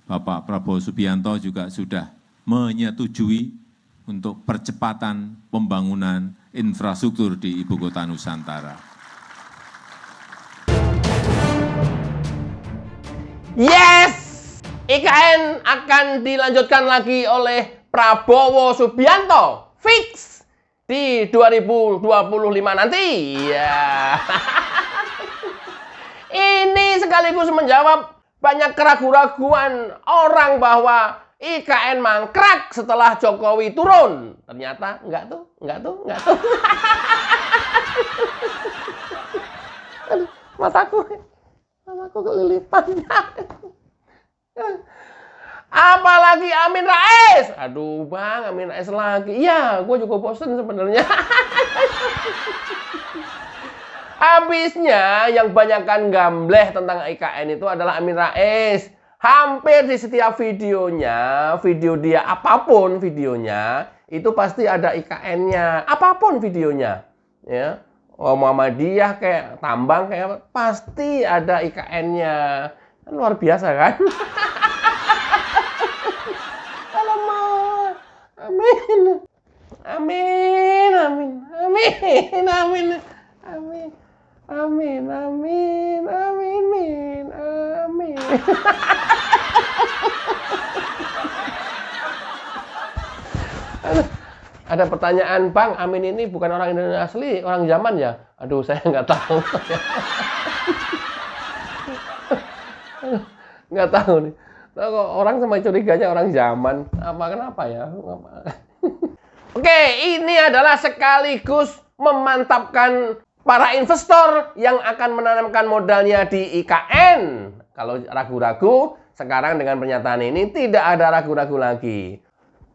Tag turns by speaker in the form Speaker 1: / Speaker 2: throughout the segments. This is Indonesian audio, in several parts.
Speaker 1: Bapak Prabowo Subianto juga sudah menyetujui untuk percepatan pembangunan infrastruktur di Ibu Kota Nusantara.
Speaker 2: Yes! IKN akan dilanjutkan lagi oleh Prabowo Subianto. Fix! Di 2025 nanti. Ya. Ini sekaligus menjawab banyak keraguan-raguan orang bahwa IKN mangkrak setelah Jokowi turun. Ternyata enggak tuh. Aduh, mataku kelilipan. Apalagi Amin Rais. Aduh bang, Amin Rais lagi. Iya, gue juga bosen sebenarnya. Habisnya yang banyakkan gambleh tentang IKN itu adalah Amin Rais. Hampir di setiap videonya, video dia apapun videonya, itu pasti ada IKN-nya. Apapun videonya. Ya. Muhammadiyah kayak tambang kayak pasti ada IKN-nya. Luar biasa kan? Amin. Amin. Amin. Amin. Amin. Amin. Amin. Amin. Amin. Amin. Ada pertanyaan, Bang, Amin ini bukan orang Indonesia asli, orang zaman ya? Aduh, saya nggak tahu. Nggak tahu nih. Orang sama curiganya orang zaman. Kenapa ya? Oke, ini adalah sekaligus memantapkan para investor yang akan menanamkan modalnya di IKN. Kalau ragu-ragu, sekarang dengan pernyataan ini tidak ada ragu-ragu lagi.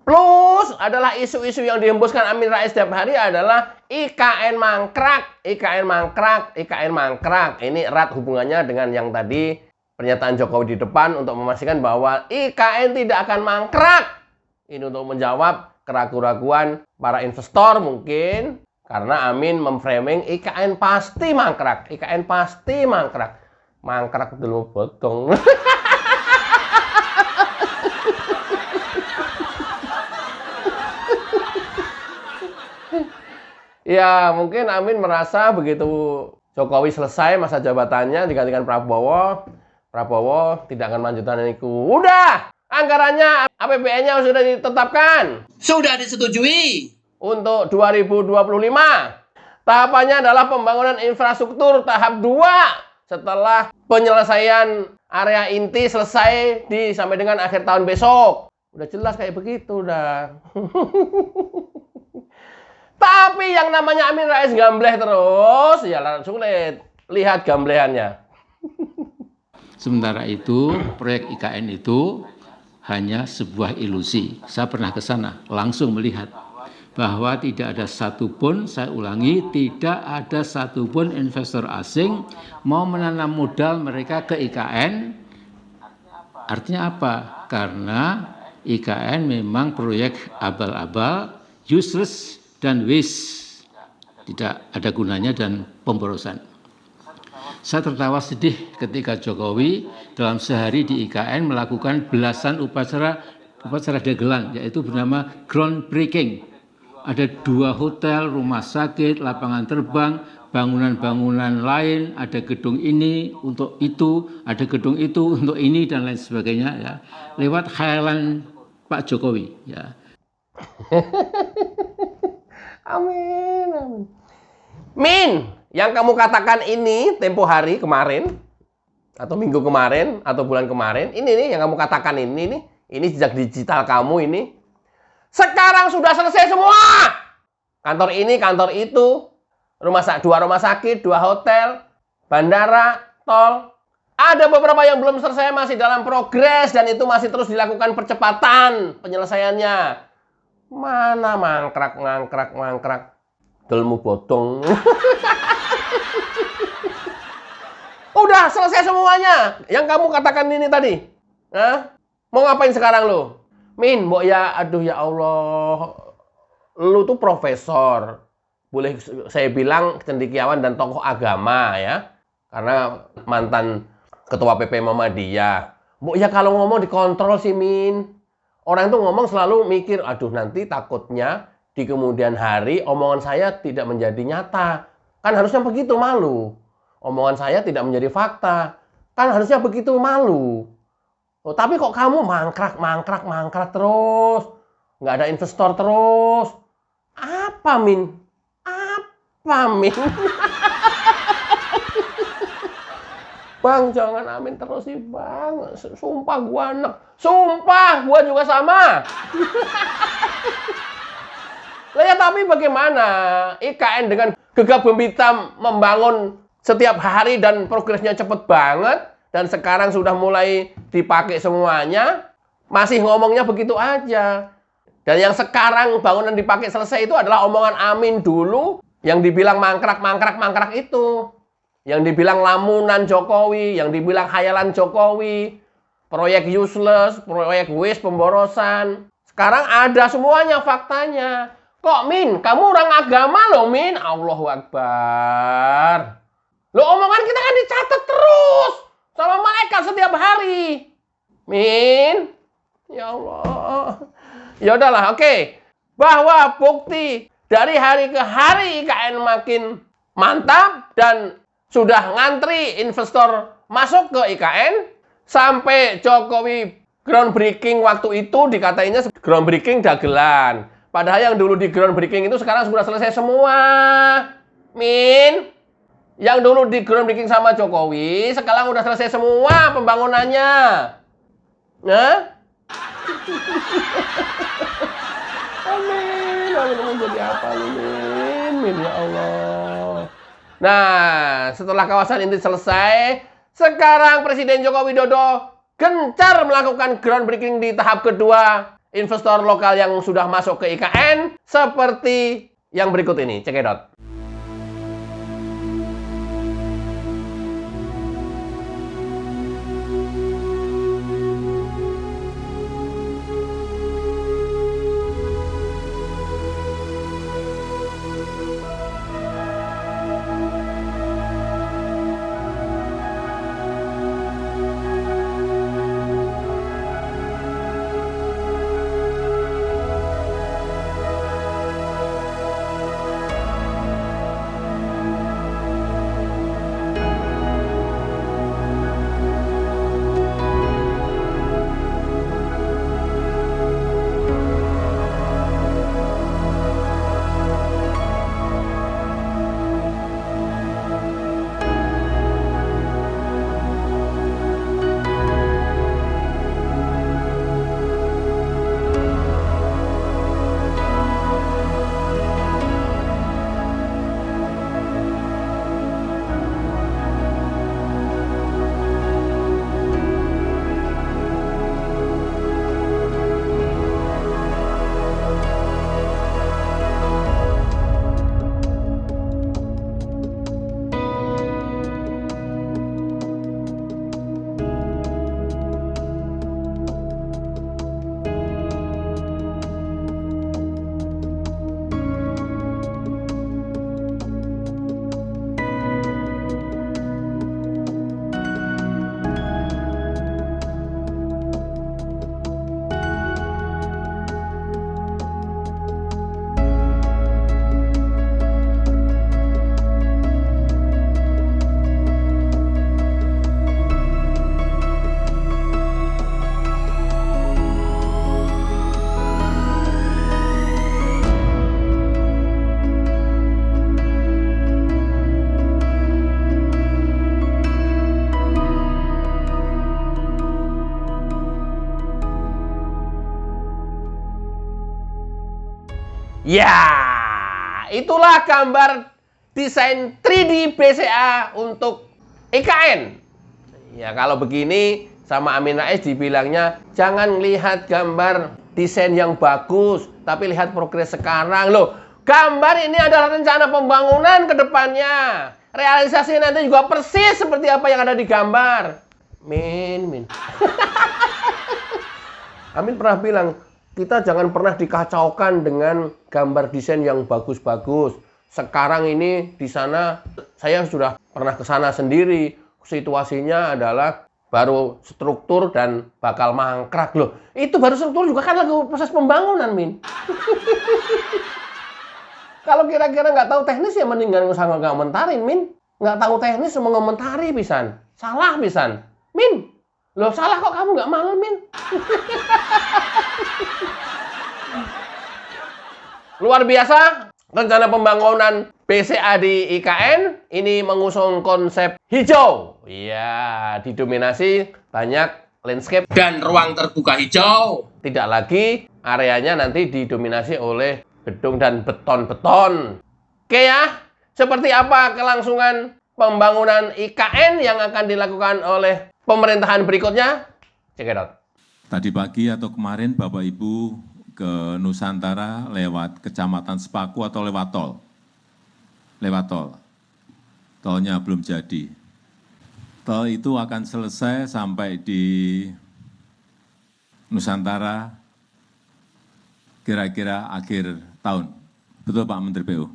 Speaker 2: Plus adalah isu-isu yang dihembuskan Amin Rais setiap hari adalah IKN mangkrak, IKN mangkrak, IKN mangkrak. Ini erat hubungannya dengan yang tadi pernyataan Jokowi di depan untuk memastikan bahwa IKN tidak akan mangkrak. Ini untuk menjawab keraguan-raguan para investor mungkin karena Amin memframing IKN pasti mangkrak, IKN pasti mangkrak. Mangkrak dulu potong. Ya, mungkin Amin merasa begitu Jokowi selesai masa jabatannya digantikan Prabowo, Prabowo tidak akan melanjutkan itu. Udah, anggarannya APBN-nya sudah ditetapkan. Sudah disetujui untuk 2025. Tahapannya adalah pembangunan infrastruktur tahap 2 setelah penyelesaian area inti selesai sampai dengan akhir tahun besok. Udah jelas kayak begitu dah. Tapi yang namanya Amin Rais gambleh terus, ya sulit. Lihat gamblehannya.
Speaker 3: Sementara itu, proyek IKN itu hanya sebuah ilusi. Saya pernah ke sana, langsung melihat bahwa tidak ada satupun, saya ulangi, tidak ada satupun investor asing mau menanam modal mereka ke IKN. Artinya apa? Karena IKN memang proyek abal-abal, useless, dan waste, tidak ada gunanya dan pemborosan. Saya tertawa sedih ketika Jokowi dalam sehari di IKN melakukan belasan upacara dagelan, yaitu bernama groundbreaking. Ada 2 hotel, rumah sakit, lapangan terbang, bangunan-bangunan lain, ada gedung ini untuk itu, ada gedung itu untuk ini dan lain sebagainya, ya, lewat khayalan Pak Jokowi, ya.
Speaker 2: Amin, amin. Min, yang kamu katakan ini tempo hari kemarin, atau minggu kemarin, atau bulan kemarin, ini nih yang kamu katakan ini jejak digital kamu ini, sekarang sudah selesai semua. Kantor ini, kantor itu, 2 rumah sakit, 2 hotel, bandara, tol. Ada beberapa yang belum selesai, masih dalam progres, dan itu masih terus dilakukan percepatan penyelesaiannya. Mana mangkrak. Delmu bodong. Udah selesai semuanya. Yang kamu katakan ini tadi. Hah? Mau ngapain sekarang lo? Min, mbok ya, aduh ya Allah. Lu tuh profesor. Boleh saya bilang cendekiawan dan tokoh agama ya. Karena mantan ketua PP Muhammadiyah. Ya kalau ngomong dikontrol sih, Min. Orang itu ngomong selalu mikir, aduh nanti takutnya di kemudian hari omongan saya tidak menjadi nyata. Kan harusnya begitu, malu. Omongan saya tidak menjadi fakta. Kan harusnya begitu, malu. Oh, tapi kok kamu mangkrak terus. Nggak ada investor terus. Apa, Min? Apa, Min? Bang, jangan amin terus sih, Bang. Sumpah gua enak. Sumpah gua juga sama. Lah ya, tapi bagaimana IKN dengan gegap gempita membangun setiap hari dan progresnya cepet banget, dan sekarang sudah mulai dipakai semuanya, masih ngomongnya begitu aja. Dan yang sekarang bangunan dipakai selesai itu adalah omongan amin dulu, yang dibilang mangkrak itu. Yang dibilang lamunan Jokowi, yang dibilang khayalan Jokowi, proyek useless, proyek waste, pemborosan. Sekarang ada semuanya faktanya. Kok, Min? Kamu orang agama loh, Min. Allahu Akbar. Loh, omongan kita kan dicatat terus sama malaikat setiap hari. Min. Ya Allah. Ya udahlah, oke. Bahwa bukti dari hari ke hari IKN makin mantap dan sudah ngantri investor masuk ke IKN. Sampai Jokowi groundbreaking waktu itu dikatainya groundbreaking dagelan. Padahal yang dulu di groundbreaking itu sekarang sudah selesai semua. Min. Yang dulu di groundbreaking sama Jokowi, sekarang udah selesai semua pembangunannya. Nah? Amin. Amin. Jadi apa ini? Min, ya Allah. Nah, setelah kawasan inti selesai, sekarang Presiden Joko Widodo gencar melakukan groundbreaking di tahap kedua investor lokal yang sudah masuk ke IKN seperti yang berikut ini. Cekidot. Ya, itulah gambar desain 3D BCA untuk IKN. Ya, kalau begini sama Amin Rais dibilangnya jangan lihat gambar desain yang bagus, tapi lihat progres sekarang. Loh, gambar ini adalah rencana pembangunan ke depannya. Realisasi nanti juga persis seperti apa yang ada di gambar. Min. Amin pernah bilang, kita jangan pernah dikacaukan dengan gambar desain yang bagus-bagus. Sekarang ini di sana, saya sudah pernah ke sana sendiri. Situasinya adalah baru struktur dan bakal mangkrak loh. Itu baru struktur juga kan lagi proses pembangunan, Min. Kalau kira-kira nggak tahu teknis ya mending nggak usah ngomentarin, Min. Nggak tahu teknis mau ngomentari pisan. Salah pisan. Min, loh salah kok kamu nggak malu, Min? Luar biasa, rencana pembangunan BCA di IKN ini mengusung konsep hijau. Ya, didominasi banyak landscape dan ruang terbuka hijau. Tidak lagi areanya nanti didominasi oleh gedung dan beton-beton. Oke ya, seperti apa kelangsungan pembangunan IKN yang akan dilakukan oleh pemerintahan berikutnya? Check it out.
Speaker 1: Tadi pagi atau kemarin Bapak Ibu ke Nusantara lewat Kecamatan Sepaku atau lewat tol? Lewat tol. Tolnya belum jadi. Tol itu akan selesai sampai di Nusantara kira-kira akhir tahun. Betul Pak Menteri PU?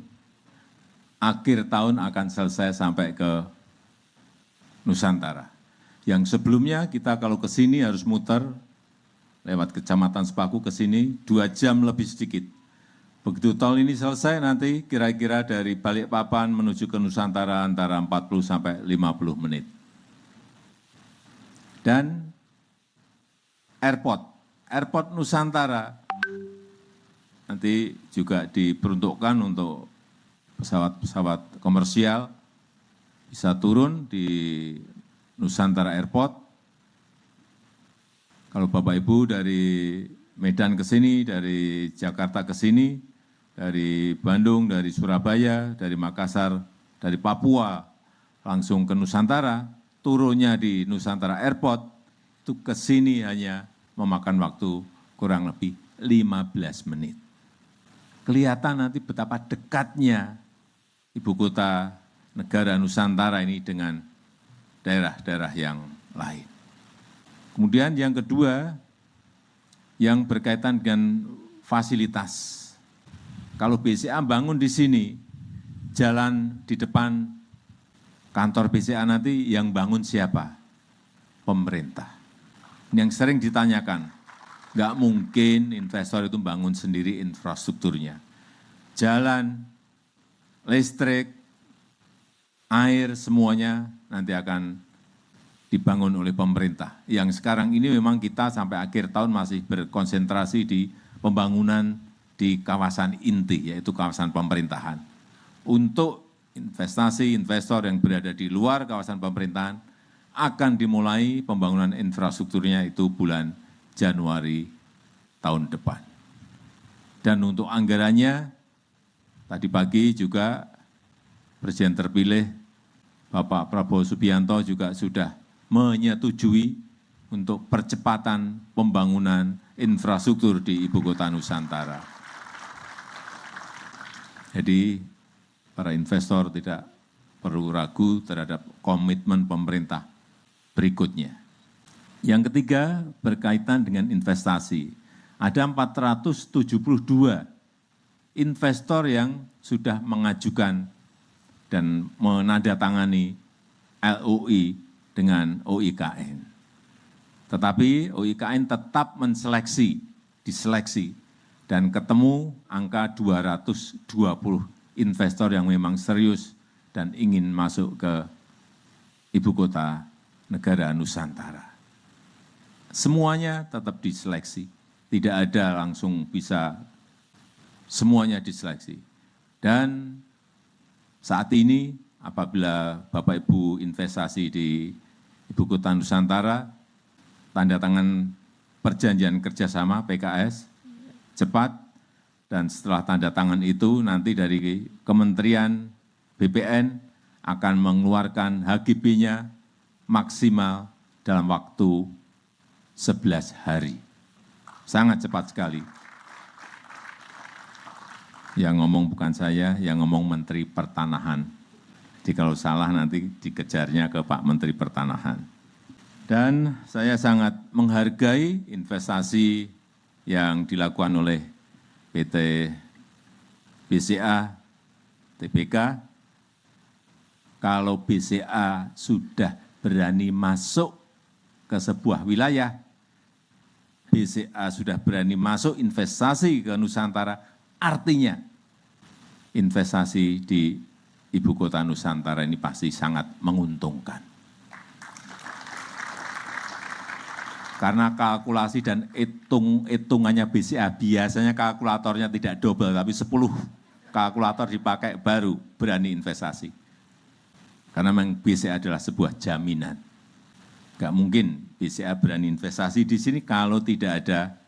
Speaker 1: Akhir tahun akan selesai sampai ke Nusantara. Yang sebelumnya kita kalau ke sini harus muter lewat Kecamatan Sepaku ke sini 2 jam lebih sedikit. Begitu tol ini selesai nanti kira-kira dari Balikpapan menuju ke Nusantara antara 40 sampai 50 menit. Dan airport Nusantara nanti juga diperuntukkan untuk pesawat-pesawat komersial bisa turun di Nusantara Airport. Kalau Bapak Ibu dari Medan ke sini, dari Jakarta ke sini, dari Bandung, dari Surabaya, dari Makassar, dari Papua, langsung ke Nusantara, turunnya di Nusantara Airport, itu ke sini hanya memakan waktu kurang lebih 15 menit. Kelihatan nanti betapa dekatnya ibu kota negara Nusantara ini dengan daerah-daerah yang lain. Kemudian yang kedua, yang berkaitan dengan fasilitas. Kalau BCA bangun di sini, jalan di depan kantor BCA nanti yang bangun siapa? Pemerintah. Yang sering ditanyakan, nggak mungkin investor itu bangun sendiri infrastrukturnya. Jalan, listrik, air, semuanya nanti akan dibangun oleh pemerintah. Yang sekarang ini memang kita sampai akhir tahun masih berkonsentrasi di pembangunan di kawasan inti, yaitu kawasan pemerintahan. Untuk investasi investor yang berada di luar kawasan pemerintahan, akan dimulai pembangunan infrastrukturnya itu bulan Januari tahun depan. Dan untuk anggarannya, tadi pagi juga Presiden terpilih Bapak Prabowo Subianto juga sudah menyetujui untuk percepatan pembangunan infrastruktur di Ibu Kota Nusantara. Jadi para investor tidak perlu ragu terhadap komitmen pemerintah berikutnya. Yang ketiga berkaitan dengan investasi. Ada 472 investor yang sudah mengajukan dan menandatangani LOI dengan OIKN. Tetapi OIKN tetap diseleksi, dan ketemu angka 220 investor yang memang serius dan ingin masuk ke Ibu Kota Negara Nusantara. Semuanya tetap diseleksi, tidak ada langsung bisa semuanya diseleksi. Dan saat ini apabila Bapak Ibu investasi di Ibu Kota Nusantara, tanda tangan perjanjian kerjasama PKS, cepat, dan setelah tanda tangan itu nanti dari Kementerian BPN akan mengeluarkan HGB-nya maksimal dalam waktu 11 hari. Sangat cepat sekali. Yang ngomong bukan saya, yang ngomong Menteri Pertanahan. Jadi kalau salah nanti dikejarnya ke Pak Menteri Pertanahan. Dan saya sangat menghargai investasi yang dilakukan oleh PT BCA, TBK. Kalau BCA sudah berani masuk ke sebuah wilayah, BCA sudah berani masuk investasi ke Nusantara, artinya investasi di ibu kota Nusantara ini pasti sangat menguntungkan. Karena kalkulasi dan hitungannya BCA, biasanya kalkulatornya tidak double, tapi 10 kalkulator dipakai baru berani investasi. Karena memang BCA adalah sebuah jaminan. Gak mungkin BCA berani investasi di sini kalau tidak ada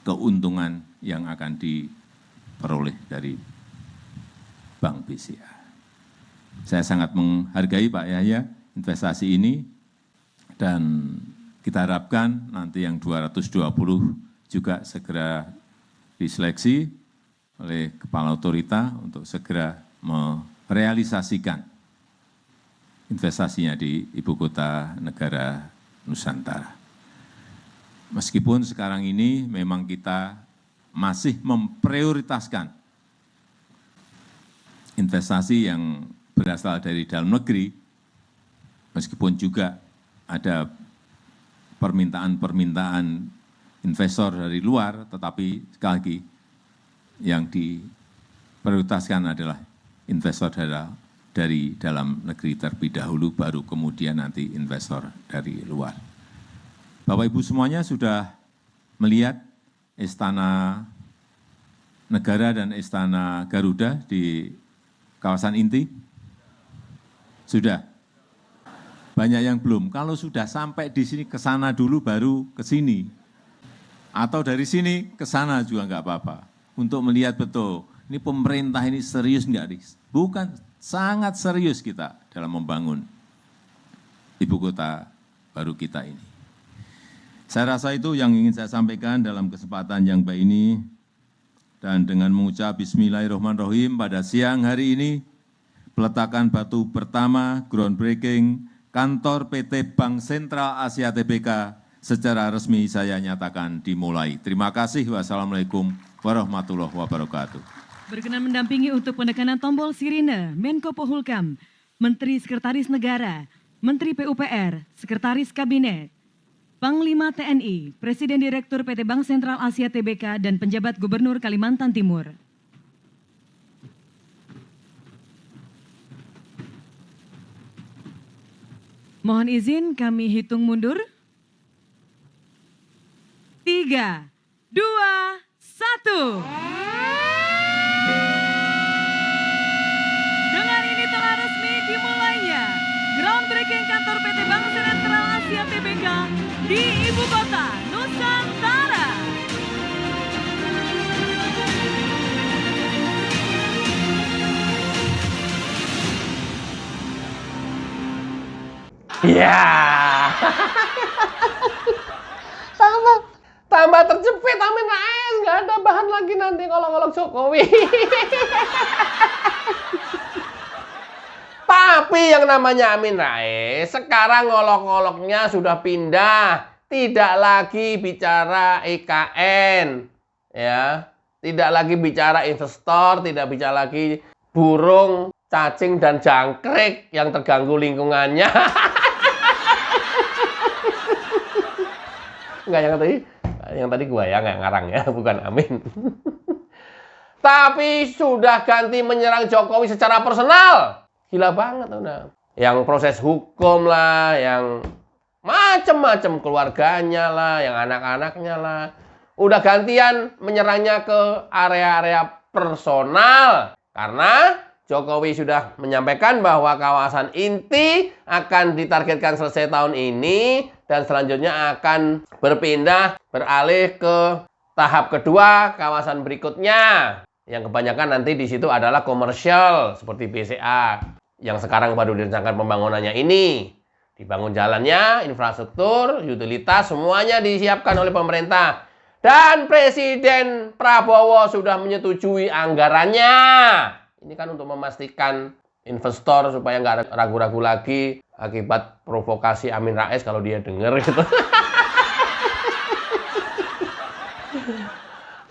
Speaker 1: keuntungan yang akan diperoleh dari Bank BCA. Saya sangat menghargai Pak Yahya investasi ini, dan kita harapkan nanti yang 220 juga segera diseleksi oleh Kepala Otorita untuk segera merealisasikan investasinya di ibu kota negara Nusantara. Meskipun sekarang ini memang kita masih memprioritaskan investasi yang berasal dari dalam negeri, meskipun juga ada permintaan-permintaan investor dari luar, tetapi sekali lagi yang diprioritaskan adalah investor dari dalam negeri terlebih dahulu, baru kemudian nanti investor dari luar. Bapak Ibu semuanya sudah melihat Istana Negara dan Istana Garuda di kawasan inti? Sudah? Banyak yang belum. Kalau sudah sampai di sini, ke sana dulu baru ke sini. Atau dari sini ke sana juga enggak apa-apa. Untuk melihat betul, ini pemerintah ini serius enggak? Bukan, sangat serius kita dalam membangun ibu kota baru kita ini. Saya rasa itu yang ingin saya sampaikan dalam kesempatan yang baik ini. Dan dengan mengucap Bismillahirrahmanirrahim, pada siang hari ini, peletakan batu pertama groundbreaking kantor PT Bank Sentral Asia Tbk secara resmi saya nyatakan dimulai. Terima kasih. Wassalamualaikum warahmatullahi wabarakatuh.
Speaker 4: Berkenan mendampingi untuk penekanan tombol sirine Menko Polhukam, Menteri Sekretaris Negara, Menteri PUPR, Sekretaris Kabinet, Panglima TNI, Presiden Direktur PT Bank Sentral Asia Tbk, dan penjabat Gubernur Kalimantan Timur. Mohon izin kami hitung mundur. 3, 2, 1. Dengan ini telah resmi dimulainya groundbreaking kantor PT Bank Sentral Asia Tbk di Ibu Kota Nusantara.
Speaker 2: Ya. Tambah terjepit Amin Rais, nggak ada bahan lagi nanti ngolok-ngolok Jokowi. Tapi yang namanya Amin Rais sekarang ngolok-ngoloknya sudah pindah, tidak lagi bicara IKN, ya, tidak lagi bicara investor, tidak bicara lagi burung, cacing dan jangkrik yang terganggu lingkungannya. Enggak, yang tadi gua ya, nggak ngarang ya, bukan Amin. Tapi sudah ganti menyerang Jokowi secara personal. Gila banget udah. Yang proses hukum lah, yang macem-macem keluarganya lah, yang anak-anaknya lah. Udah gantian menyerangnya ke area-area personal. Karena Jokowi sudah menyampaikan bahwa kawasan inti akan ditargetkan selesai tahun ini dan selanjutnya akan beralih ke tahap kedua kawasan berikutnya yang kebanyakan nanti di situ adalah komersial seperti BCA yang sekarang baru direncanakan pembangunannya ini. Dibangun jalannya, infrastruktur, utilitas semuanya disiapkan oleh pemerintah dan Presiden Prabowo sudah menyetujui anggarannya. Ini kan untuk memastikan investor supaya nggak ragu-ragu lagi akibat provokasi Amin Rais kalau dia dengar gitu.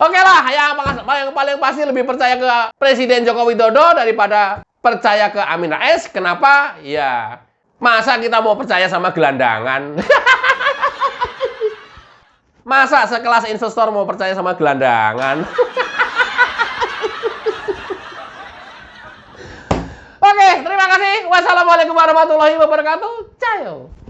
Speaker 2: Oke lah, yang paling pasti lebih percaya ke Presiden Joko Widodo daripada percaya ke Amin Rais. Kenapa? Ya, masa kita mau percaya sama gelandangan? Masa sekelas investor mau percaya sama gelandangan? Oke, terima kasih. Wassalamualaikum warahmatullahi wabarakatuh. Ciao.